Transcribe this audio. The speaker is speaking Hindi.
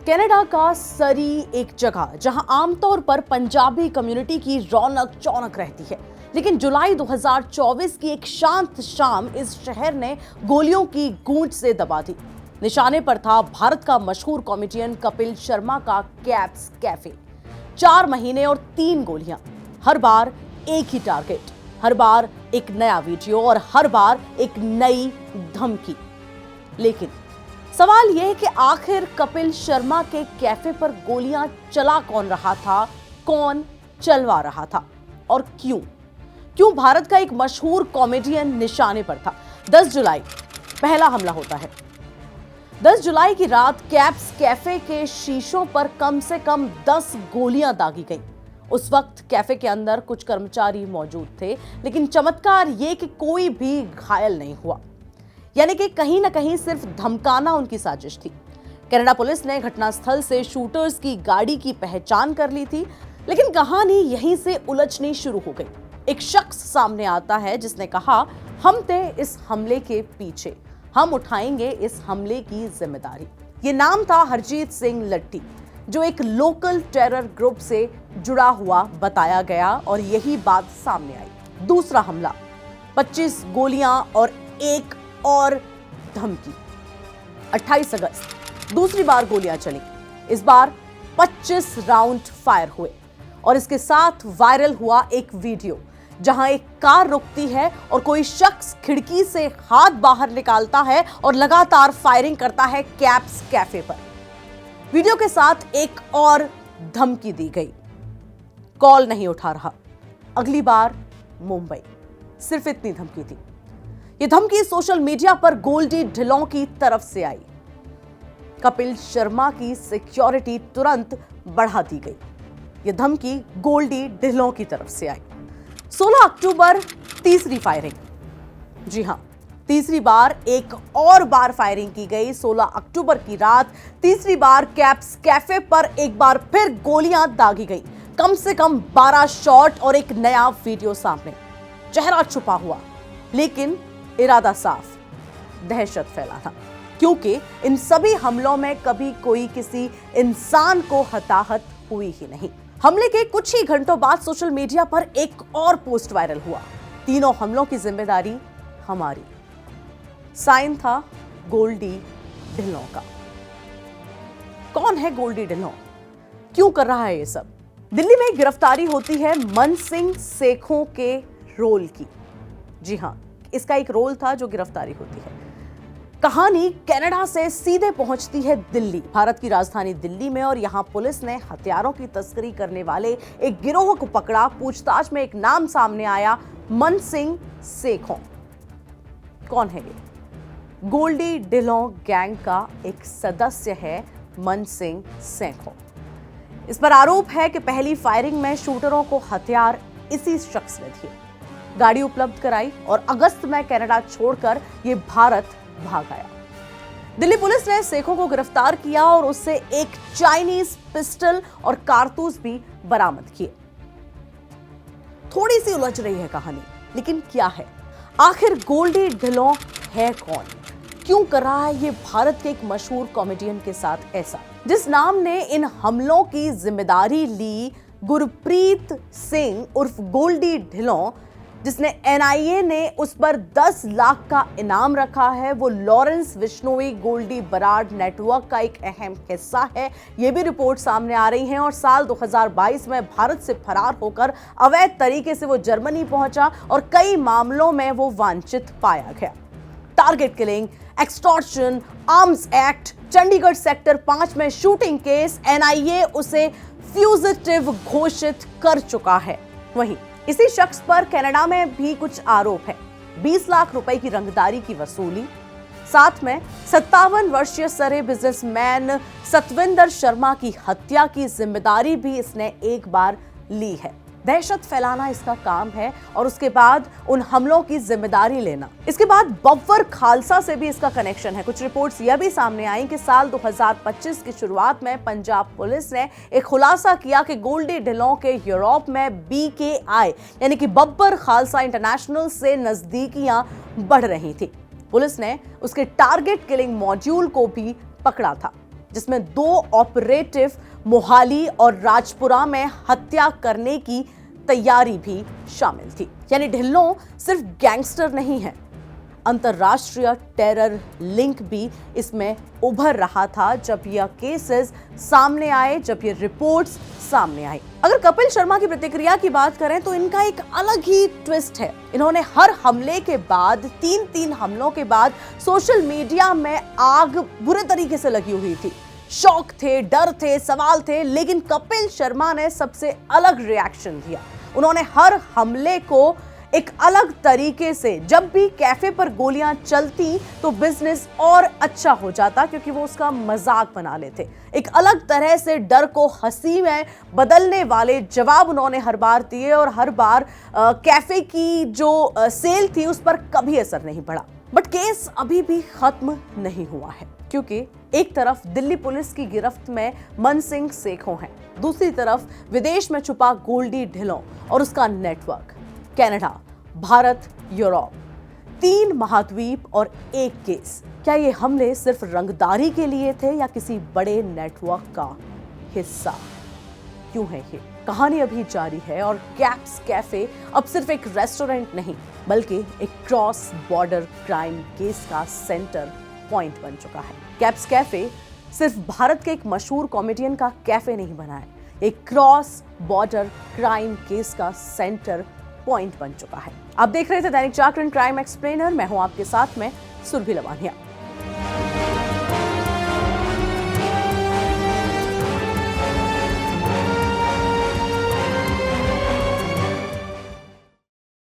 कनाडा का सरी एक जगह जहां आमतौर पर पंजाबी कम्युनिटी की रौनक चौनक रहती है, लेकिन जुलाई 2024 की एक शांत शाम इस शहर ने गोलियों की गूंज से दबा दी। निशाने पर था भारत का मशहूर कॉमेडियन कपिल शर्मा का कैप्स कैफे। 4 महीने और 3 गोलियां, हर बार एक ही टारगेट, हर बार एक नया वीडियो और हर बार एक नई धमकी। लेकिन सवाल यह है कि आखिर कपिल शर्मा के कैफे पर गोलियां चला कौन रहा था, कौन चलवा रहा था और क्यों? क्यों भारत का एक मशहूर कॉमेडियन निशाने पर था? 10 जुलाई पहला हमला होता है। 10 जुलाई की रात कैप्स कैफे के शीशों पर कम से कम 10 गोलियां दागी गईं। उस वक्त कैफे के अंदर कुछ कर्मचारी मौजूद थे, लेकिन चमत्कार यह कि कोई भी घायल नहीं हुआ, यानी कि कहीं ना कहीं सिर्फ धमकाना उनकी साजिश थी। कनाडा पुलिस ने घटनास्थल से शूटर्स की गाड़ी की पहचान कर ली थी, लेकिन कहानी यहीं से उलझनी शुरू हो गई। एक शख्स सामने आता है जिसने कहा, हम थे इस हमले के पीछे, हम उठाएंगे इस हमले की जिम्मेदारी। ये नाम था हरजीत सिंह लट्टी, जो एक लोकल टेरर ग्रुप से जुड़ा हुआ बताया गया और यही बात सामने आई। दूसरा हमला, 25 गोलियां और एक और धमकी। 28 अगस्त दूसरी बार गोलियां चली। इस बार 25 राउंड फायर हुए और इसके साथ वायरल हुआ एक वीडियो जहां एक कार रुकती है और कोई शख्स खिड़की से हाथ बाहर निकालता है और लगातार फायरिंग करता है कैप्स कैफे पर। वीडियो के साथ एक और धमकी दी गई, कॉल नहीं उठा रहा, अगली बार मुंबई। सिर्फ इतनी धमकी थी। यह धमकी सोशल मीडिया पर गोल्डी ढिल्लों की तरफ से आई। कपिल शर्मा की सिक्योरिटी तुरंत बढ़ा दी गई। यह धमकी गोल्डी ढिल्लों की तरफ से आई। 16 अक्टूबर तीसरी फायरिंग। जी हां, तीसरी बार एक और बार फायरिंग की गई। 16 अक्टूबर की रात तीसरी बार कैप्स कैफे पर एक बार फिर गोलियां दागी गई। कम से कम 12 शॉट और एक नया वीडियो सामने। चेहरा छुपा हुआ, लेकिन इरादा साफ, दहशत फैला था, क्योंकि इन सभी हमलों में कभी कोई किसी इंसान को हताहत हुई ही नहीं। हमले के कुछ ही घंटों बाद सोशल मीडिया पर एक और पोस्ट वायरल हुआ, तीनों हमलों की जिम्मेदारी हमारी। साइन था गोल्डी ढिल्लों का। कौन है गोल्डी ढिल्लों? क्यों कर रहा है ये सब? दिल्ली में गिरफ्तारी होती है मन सिंह सेखों के रोल की। जी हां, इसका एक रोल था जो गिरफ्तारी होती है। कहानी कनाडा से सीधे पहुंचती है दिल्ली, भारत की राजधानी दिल्ली में, और यहां पुलिस ने हथियारों की तस्करी करने वाले एक गिरोह को पकड़ा। पूछताछ में एक नाम सामने आया, मन सिंह सेखों। कौन है ये? गोल्डी ढिल्लों गैंग का एक सदस्य है मन सिंह सेखों। इस पर आरोप है कि पहली फायरिंग में शूटरों को हथियार इसी शख्स ने दिए, गाड़ी उपलब्ध कराई और अगस्त में कनाडा छोड़कर ये भारत भाग आया। दिल्ली पुलिस ने सेखों को गिरफ्तार किया और उससे एक चाइनीज पिस्टल और कारतूस भी बरामद किए। थोड़ी सी उलझ रही है कहानी, लेकिन क्या है आखिर गोल्डी ढिल्लों है कौन? क्यों कर रहा है ये भारत के एक मशहूर कॉमेडियन के साथ ऐसा, जिस नाम ने इन हमलों की जिम्मेदारी ली? गुरप्रीत सिंह उर्फ गोल्डी ढिल्लों, जिसने एनआईए ने उस पर 10 लाख का इनाम रखा है। वो लॉरेंस बिश्नोई गोल्डी बराड नेटवर्क का एक अहम हिस्सा है, ये भी रिपोर्ट सामने आ रही हैं। और साल 2022 में भारत से फरार होकर अवैध तरीके से वो जर्मनी पहुंचा और कई मामलों में वो वांछित पाया गया। Target killing, extortion, arms act, Chandigarh sector 5 में शूटिंग केस, एनआईए उसे फ्यूजिटिव घोषित कर चुका है। वहीं इसी शख्स पर कनाडा में भी कुछ आरोप है। 20 लाख रुपए की रंगदारी की वसूली, साथ में 57 वर्षीय सरे बिजनेसमैन सतविंदर शर्मा की हत्या की जिम्मेदारी भी इसने एक बार ली है। दहशत फैलाना इसका काम है और उसके बाद उन हमलों की जिम्मेदारी लेना। इसके बाद बब्बर खालसा से भी इसका कनेक्शन है। कुछ रिपोर्ट्स यह भी सामने आई कि साल 2025 की शुरुआत में पंजाब पुलिस ने एक खुलासा किया कि गोल्डी ढिल्लों के यूरोप में BKI यानी कि बब्बर खालसा इंटरनेशनल से नजदीकियां बढ़ रही थी। पुलिस ने उसके टारगेट किलिंग मॉड्यूल को भी पकड़ा था। जिसमें 2 ऑपरेटिव मोहाली और राजपुरा में हत्या करने की तैयारी भी शामिल थी। यानी ढिल्लों सिर्फ गैंगस्टर नहीं है, अंतरराष्ट्रीय टेरर लिंक भी इसमें उभर रहा था जब यह केसेस सामने आए, जब ये रिपोर्ट्स सामने आई। अगर कपिल शर्मा की प्रतिक्रिया की बात करें तो इनका एक अलग ही ट्विस्ट है। इन्होंने हर हमले के बाद, 3 हमलों के बाद सोशल मीडिया में आग बुरे तरीके से लगी हुई थी। शौक थे, डर थे, सवाल थे, लेकिन कपिल शर्मा ने सबसे अलग रिएक्शन दिया। उन्होंने हर हमले को एक अलग तरीके से, जब भी कैफे पर गोलियां चलती तो बिजनेस और अच्छा हो जाता, क्योंकि वो उसका मजाक बना लेते। एक अलग तरह से डर को हंसी में बदलने वाले जवाब उन्होंने हर बार दिए और हर बार कैफे की जो सेल थी उस पर कभी असर नहीं पड़ा। बट केस अभी भी खत्म नहीं हुआ है, क्योंकि एक तरफ दिल्ली पुलिस की गिरफ्त में मन सिंह सेखों है, दूसरी तरफ विदेश में छुपा गोल्डी ढिल्लों और उसका नेटवर्क। कनाडा, भारत, यूरोप, 3 महाद्वीप और 1 केस। क्या ये हमले सिर्फ रंगदारी के लिए थे या किसी बड़े नेटवर्क का हिस्सा? क्यों है ये? कहानी अभी जारी है और कैप्स कैफे अब सिर्फ एक रेस्टोरेंट नहीं, बल्कि एक क्रॉस बॉर्डर क्राइम केस का सेंटर पॉइंट बन चुका है। कैप्स कैफे सिर्फ भारत के एक मशहूर कॉमेडियन का कैफे नहीं बना है, एक क्रॉस बॉर्डर क्राइम केस का सेंटर पॉइंट बन चुका है। आप देख रहे थे दैनिक जागरण क्राइम एक्सप्लेनर। मैं हूं आपके साथ में सुरभि लवानिया।